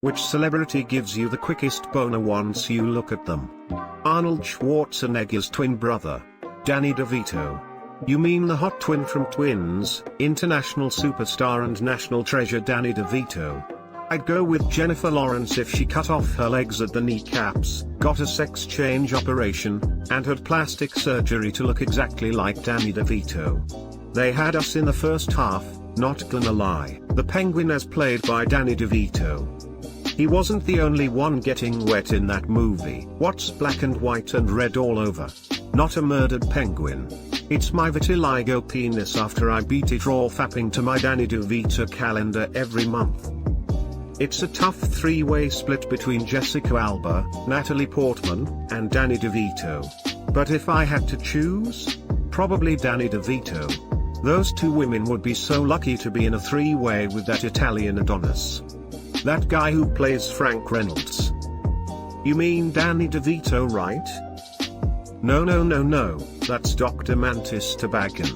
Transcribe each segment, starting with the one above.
Which celebrity gives you the quickest boner once you look at them? Arnold Schwarzenegger's twin brother, Danny DeVito. You mean the hot twin from Twins, international superstar and national treasure Danny DeVito? I'd go with Jennifer Lawrence if she cut off her legs at the kneecaps, got a sex change operation, and had plastic surgery to look exactly like Danny DeVito. They had us in the first half, not gonna lie. The Penguin as played by Danny DeVito. He wasn't the only one getting wet in that movie. What's black and white and red all over? Not a murdered penguin. It's my vitiligo penis after I beat it raw fapping to my Danny DeVito calendar every month. It's a tough three-way split between Jessica Alba, Natalie Portman, and Danny DeVito. But if I had to choose, probably Danny DeVito. Those two women would be so lucky to be in a three-way with that Italian Adonis. That guy who plays Frank Reynolds. You mean Danny DeVito, right? No, that's Dr. Mantis Tobaggan.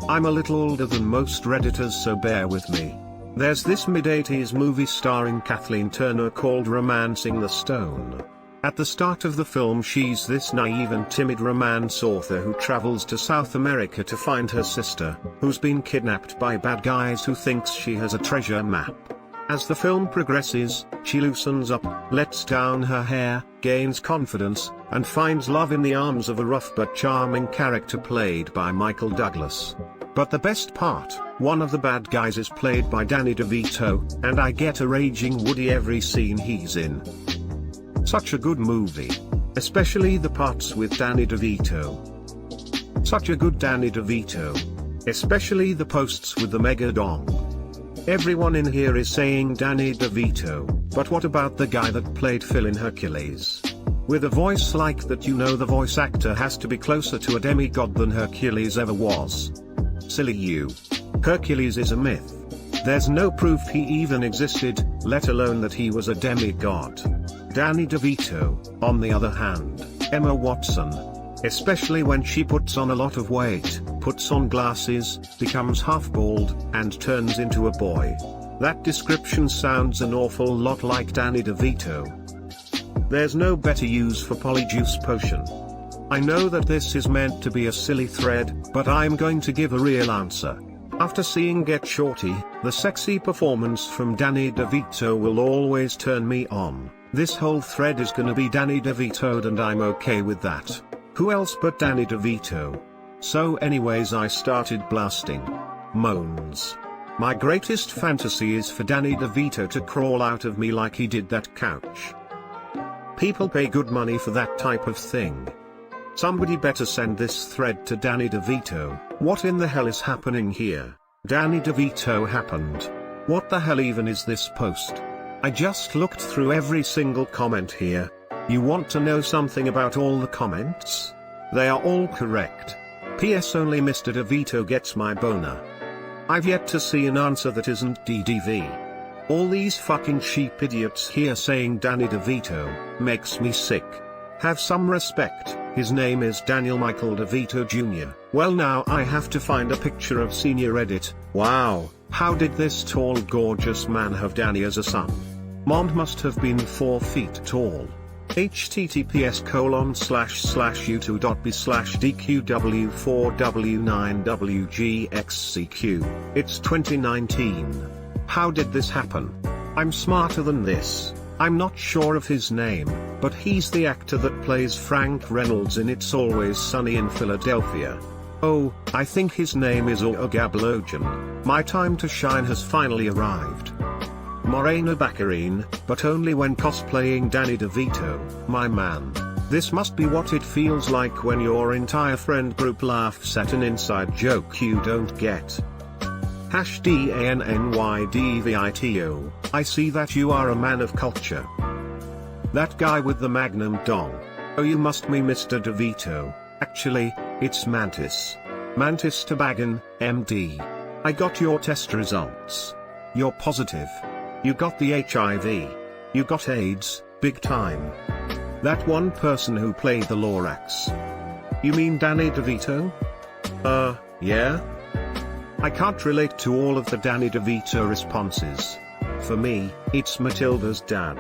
I'm a little older than most Redditors, so bear with me. There's this mid-80s movie starring Kathleen Turner called Romancing the Stone. At the start of the film she's this naive and timid romance author who travels to South America to find her sister, who's been kidnapped by bad guys who thinks she has a treasure map. As the film progresses, she loosens up, lets down her hair, gains confidence, and finds love in the arms of a rough but charming character played by Michael Douglas. But the best part, one of the bad guys is played by Danny DeVito, and I get a raging Woody every scene he's in. Such a good movie. Especially the parts with Danny DeVito. Such a good Danny DeVito. Especially the posts with the mega dong. Everyone in here is saying Danny DeVito, but what about the guy that played Phil in Hercules? With a voice like that, you know the voice actor has to be closer to a demigod than Hercules ever was. Silly you. Hercules is a myth. There's no proof he even existed, let alone that he was a demigod. Danny DeVito, on the other hand, Emma Watson. Especially when she puts on a lot of weight, puts on glasses, becomes half bald, and turns into a boy. That description sounds an awful lot like Danny DeVito. There's no better use for Polyjuice Potion. I know that this is meant to be a silly thread, but I'm going to give a real answer. After seeing Get Shorty, the sexy performance from Danny DeVito will always turn me on. This whole thread is gonna be Danny DeVito'd and I'm okay with that. Who else but Danny DeVito? So anyways, I started blasting. Moans. My greatest fantasy is for Danny DeVito to crawl out of me like he did that couch. People pay good money for that type of thing. Somebody better send this thread to Danny DeVito. What in the hell is happening here? Danny DeVito happened. What the hell even is this post? I just looked through every single comment here. You want to know something about all the comments? They are all correct. P.S. Only Mr. DeVito gets my boner. I've yet to see an answer that isn't DDV. All these fucking sheep idiots here saying Danny DeVito makes me sick. Have some respect, his name is Daniel Michael DeVito Jr. Well, now I have to find a picture of Senior Reddit. Wow, how did this tall gorgeous man have Danny as a son? Mom must have been 4 feet tall. https://youtube.b/dqw4w9wgxcq. It's 2019. How did this happen? I'm smarter than this. I'm not sure of his name, but he's the actor that plays Frank Reynolds in It's Always Sunny in Philadelphia. Oh, I think his name is Gablojan. My time to shine has finally arrived. Morena Baccarin, but only when cosplaying Danny DeVito, my man. This must be what it feels like when your entire friend group laughs at an inside joke you don't get. #DANNYDVITO, I see that you are a man of culture. That guy with the magnum dong. Oh, you must be Mr. DeVito. Actually, it's Mantis. Mantis Tobaggan, MD. I got your test results. You're positive. You got the HIV. You got AIDS, big time. That one person who played the Lorax. You mean Danny DeVito? Yeah? I can't relate to all of the Danny DeVito responses. for me, it's Matilda's dad.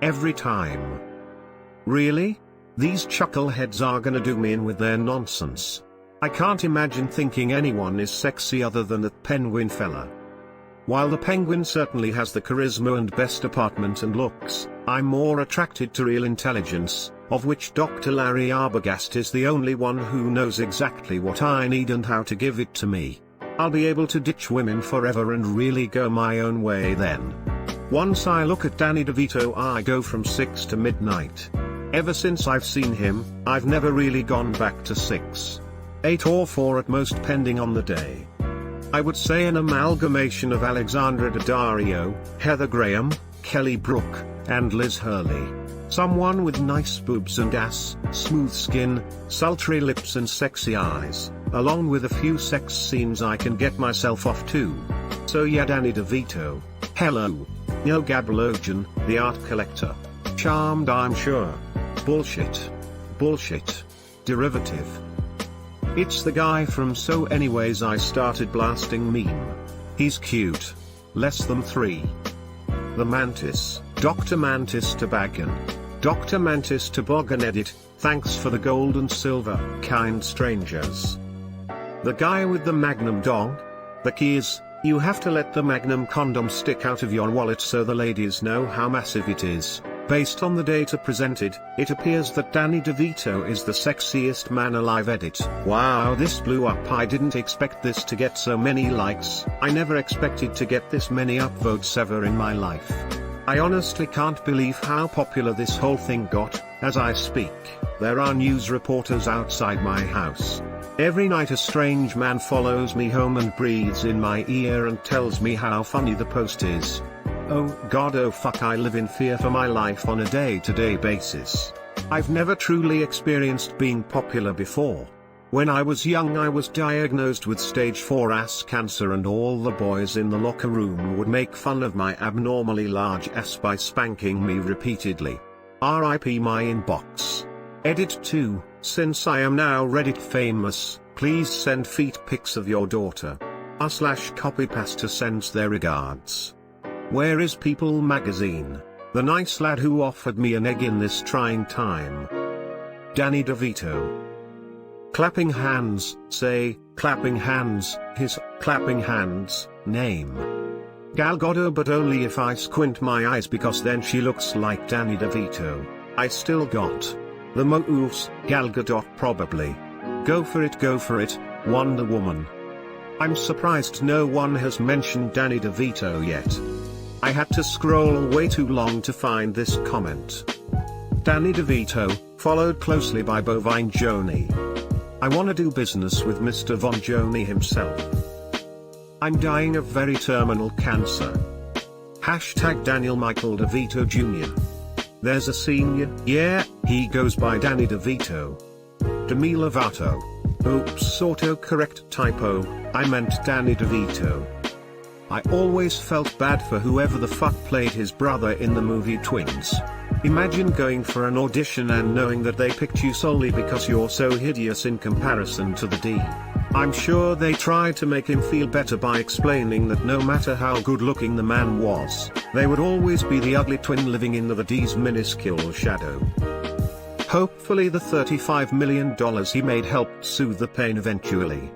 Every time. Really? These chuckleheads are gonna do me in with their nonsense. I can't imagine thinking anyone is sexy other than that penguin fella. While the penguin certainly has the charisma and best apartment and looks, I'm more attracted to real intelligence, of which Dr. Larry Arbogast is the only one who knows exactly what I need and how to give it to me. I'll be able to ditch women forever and really go my own way then. Once I look at Danny DeVito I go from 6 to midnight. Ever since I've seen him, I've never really gone back to 6. 8 or 4 at most pending on the day. I would say an amalgamation of Alexandra Daddario, Heather Graham, Kelly Brook, and Liz Hurley. Someone with nice boobs and ass, smooth skin, sultry lips and sexy eyes, along with a few sex scenes I can get myself off to. So yeah, Danny DeVito. Hello. No Gabalogian, the art collector. Charmed I'm sure. Bullshit. Bullshit. Derivative. It's the guy from So Anyways I Started Blasting meme. He's cute. Less than 3. The Mantis, Dr. Mantis Toboggan. Dr. Mantis Toboggan edit, thanks for the gold and silver, kind strangers. The guy with the Magnum dong? The key is, you have to let the Magnum condom stick out of your wallet so the ladies know how massive it is. Based on the data presented, it appears that Danny DeVito is the sexiest man alive edit. Wow, this blew up. I didn't expect this to get so many likes. I never expected to get this many upvotes ever in my life. I honestly can't believe how popular this whole thing got. As I speak, there are news reporters outside my house. Every night a strange man follows me home and breathes in my ear and tells me how funny the post is. Oh god, oh fuck, I live in fear for my life on a day-to-day basis. I've never truly experienced being popular before. When I was young I was diagnosed with stage 4 ass cancer and all the boys in the locker room would make fun of my abnormally large ass by spanking me repeatedly. RIP my inbox. Edit 2, since I am now Reddit famous, please send feet pics of your daughter. /copypasta sends their regards. Where is People magazine? The nice lad who offered me an egg in this trying time. Danny DeVito. Clapping hands, say, clapping hands, his, clapping hands, name. Gal Gadot, but only if I squint my eyes because then she looks like Danny DeVito. I still got the moves, Gal Gadot probably. Go for it, Wonder Woman. I'm surprised no one has mentioned Danny DeVito yet. I had to scroll way too long to find this comment. Danny DeVito, followed closely by Bovine Joni. I wanna do business with Mr. Von Joni himself. I'm dying of very terminal cancer. Hashtag Daniel Michael DeVito Jr. There's a senior, yeah, he goes by Danny DeVito. Demi Lovato. Oops, autocorrect typo, I meant Danny DeVito. I always felt bad for whoever the fuck played his brother in the movie Twins. Imagine going for an audition and knowing that they picked you solely because you're so hideous in comparison to the D. I'm sure they tried to make him feel better by explaining that no matter how good looking the man was, they would always be the ugly twin living in the D's minuscule shadow. Hopefully the $35 million he made helped soothe the pain eventually.